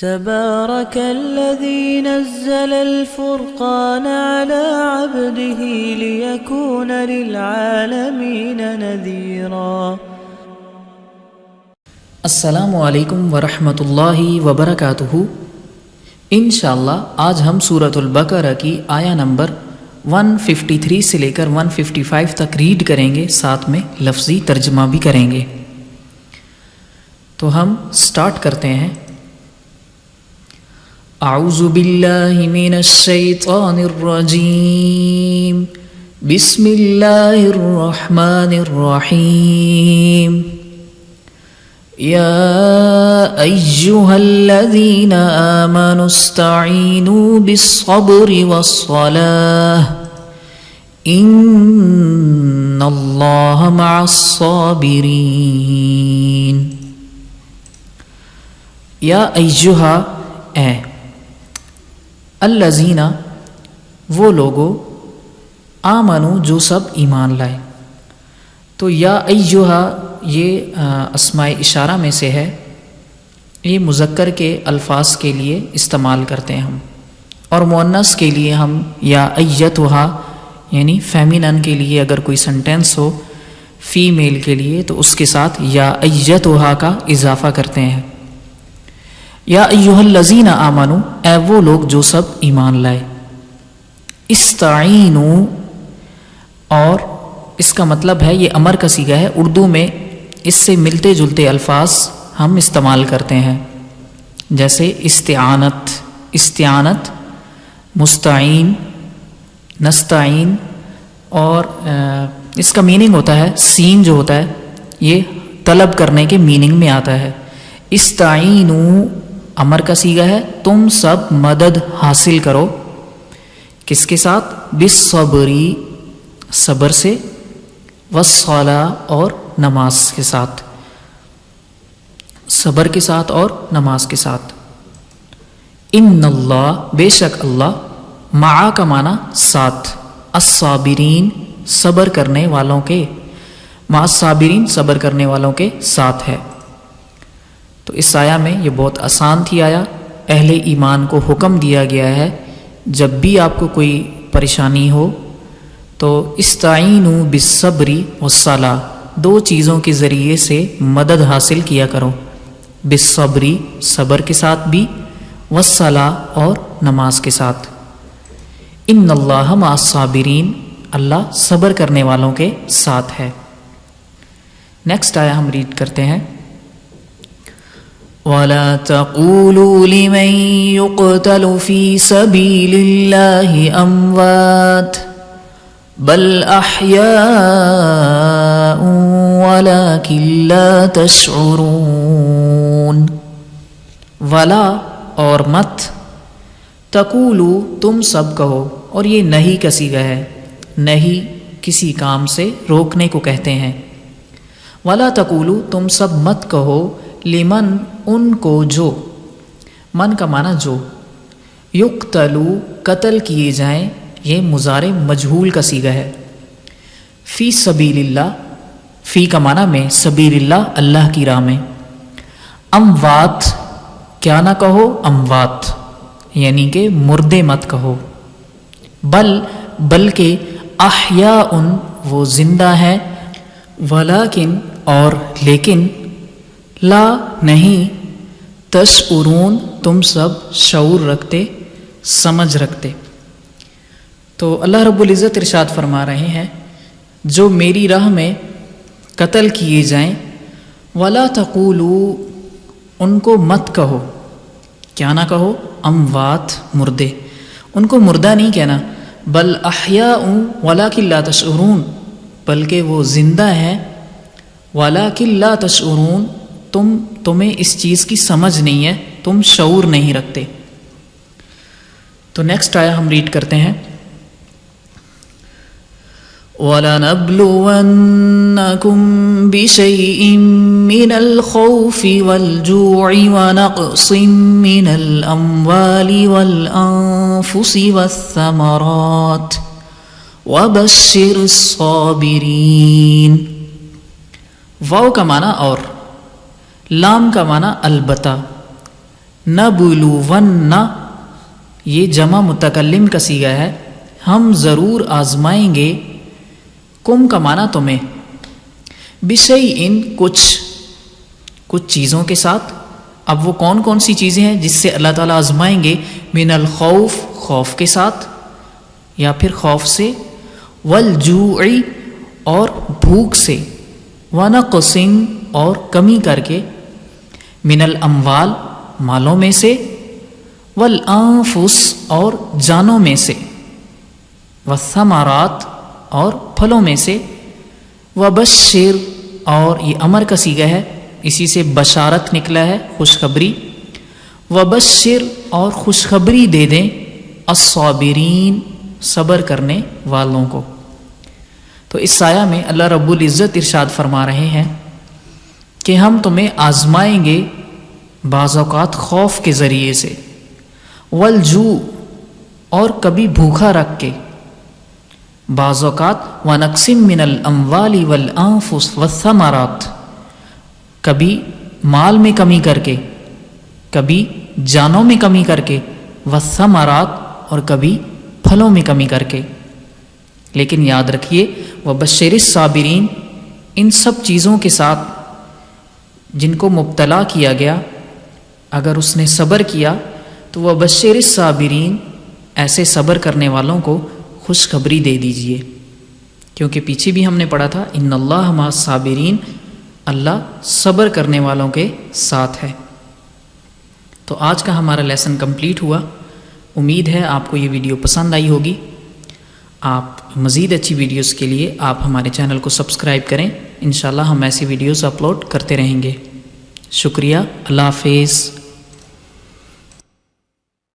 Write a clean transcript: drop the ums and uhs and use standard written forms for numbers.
تبارك الذي نزل الفرقان على عبده ليكون للعالمين نذيرا۔ السلام علیکم ورحمۃ اللہ وبرکاتہ۔ انشاءاللہ آج ہم سورۃ البقرہ کی آیہ نمبر 153 سے لے کر 155 تک ریڈ کریں گے، ساتھ میں لفظی ترجمہ بھی کریں گے۔ تو ہم سٹارٹ کرتے ہیں۔ اعوذ باللہ من الشیطان الرجیم، بسم اللہ الرحمن الرحیم۔ یا ایہا الذین آمنوا استعینوا بالصبر والصلاۃ ان اللہ مع الصابرین۔ یا ایہا، اے، الذین، وہ لوگو، آمنو، جو سب ایمان لائے۔ تو یا ایہا یہ اسماء اشارہ میں سے ہے، یہ مذکر کے الفاظ کے لیے استعمال کرتے ہیں ہم، اور مؤنث کے لیے ہم یا ایتھا یعنی فیمینن کے لیے اگر کوئی سنٹینس ہو فیمیل کے لیے تو اس کے ساتھ یا ایتھا کا اضافہ کرتے ہیں۔ یا ایہا الذین آمنو، اے وہ لوگ جو سب ایمان لائے۔ استعینوا، اور اس کا مطلب ہے یہ امر کا صیغہ ہے، اردو میں اس سے ملتے جلتے الفاظ ہم استعمال کرتے ہیں، جیسے استعانت، استعانت، مستعین، نستعین، اور اس کا میننگ ہوتا ہے، سین جو ہوتا ہے یہ طلب کرنے کے میننگ میں آتا ہے۔ استعینوا امر کا صیغہ ہے، تم سب مدد حاصل کرو، کس کے ساتھ؟ بالصبری، صبر سے، والصلاۃ، اور نماز کے ساتھ، صبر کے ساتھ اور نماز کے ساتھ۔ ان اللہ، بے شک اللہ، مع کا معنی ساتھ، الصابرین، صبر کرنے والوں کے، مع الصابرین، صبر کرنے والوں کے ساتھ ہے۔ تو اس آیہ میں یہ بہت آسان تھی آیا، اہل ایمان کو حکم دیا گیا ہے جب بھی آپ کو کوئی پریشانی ہو تو استعینوا بالصبر والصلاۃ، دو چیزوں کے ذریعے سے مدد حاصل کیا کرو، بالصبری، صبر کے ساتھ بھی، والصلاۃ، اور نماز کے ساتھ۔ ان اللہ مع الصابرین، اللہ صبر کرنے والوں کے ساتھ ہے۔ نیکسٹ آیا ہم ریڈ کرتے ہیں۔ وَلَا تَقُولُوا لِمَن يُقْتَلُ فِي سَبِيلِ اللَّهِ أَمْوَاتٌ بل احیاء ولکن لا تشعرون۔ ولا، اور مت، تقولو، تم سب کہو، اور یہ نہیں کا صیغہ ہے، نہیں کسی کام سے روکنے کو کہتے ہیں۔ ولا تقولو، تم سب مت کہو، لمن، ان کو جو، من کا معنی جو، یقتلو، قتل کیے جائیں، یہ مضارع مجہول کا صیغہ ہے، فی سبیل اللہ، فی کا معنی میں، سبیل اللہ، اللہ کی راہ میں، اموات، کیا نہ کہو، اموات یعنی کہ مردے مت کہو، بلکہ احیاء، وہ زندہ ہے، ولیکن، اور لیکن، لا، نہیں، تشعرون، تم سب شعور رکھتے، سمجھ رکھتے۔ تو اللہ رب العزت ارشاد فرما رہے ہیں جو میری راہ میں قتل کیے جائیں، ولا تقولوا، ان کو مت کہو، کیا نہ کہو، اموات، مردے، ان کو مردہ نہیں کہنا، بل احیاء ولکن لا تشعرون، بلکہ وہ زندہ ہیں، ولکن لا تشعرون، تمہیں اس چیز کی سمجھ نہیں ہے، تم شعور نہیں رکھتے۔ تو نیکسٹ آیا ہم ریڈ کرتے ہیں۔ وَلَنَبْلُوَنَّكُمْ بِشَيْءٍ مِّنَ الْخَوْفِ وَالْجُوعِ وَنَقْصٍ مِّنَ الْأَمْوَالِ وَالْأَنفُسِ وَالثَّمَرَاتِ وَبَشِّرِ الصَّابِرِينَ۔ واو کا معنی اور، لام کا معنی البتہ، نبلون، یہ جمع متکلم کا صیغہ ہے، ہم ضرور آزمائیں گے، کم کا معنی تمہیں، بشیئن کچھ چیزوں کے ساتھ۔ اب وہ کون کون سی چیزیں ہیں جس سے اللہ تعالیٰ آزمائیں گے؟ من الخوف، خوف کے ساتھ یا پھر خوف سے، والجوع، اور بھوک سے، ونقص، اور کمی کر کے، من الاموال، مالوں میں سے، والانفس، اور جانوں میں سے، والثمرات، اور پھلوں میں سے، وبشر، اور یہ امر کا صیغہ ہے، اسی سے بشارت نکلا ہے، خوشخبری، وبشر، اور خوشخبری دے دیں، الصابرین، صبر کرنے والوں کو۔ تو اس آیہ میں اللہ رب العزت ارشاد فرما رہے ہیں کہ ہم تمہیں آزمائیں گے بعض اوقات خوف کے ذریعے سے، والجوع، اور کبھی بھوکا رکھ کے، بعض اوقات ونقص من الاموال والانفس والثمرات، کبھی مال میں کمی کر کے، کبھی جانوں میں کمی کر کے، والثمرات، اور کبھی پھلوں میں کمی کر کے۔ لیکن یاد رکھیے وبشر الصابرین، ان سب چیزوں کے ساتھ جن کو مبتلا کیا گیا، اگر اس نے صبر کیا تو وبشر الصابرین، ایسے صبر کرنے والوں کو خوشخبری دے دیجئے، کیونکہ پیچھے بھی ہم نے پڑھا تھا ان اللہ مع الصابرین، اللہ صبر کرنے والوں کے ساتھ ہے۔ تو آج کا ہمارا لیسن کمپلیٹ ہوا، امید ہے آپ کو یہ ویڈیو پسند آئی ہوگی۔ آپ مزید اچھی ویڈیوز کے لیے آپ ہمارے چینل کو سبسکرائب کریں، انشاءاللہ ہم ایسی ویڈیوز اپلوڈ کرتے رہیں گے۔ شکریہ، اللہ حافظ۔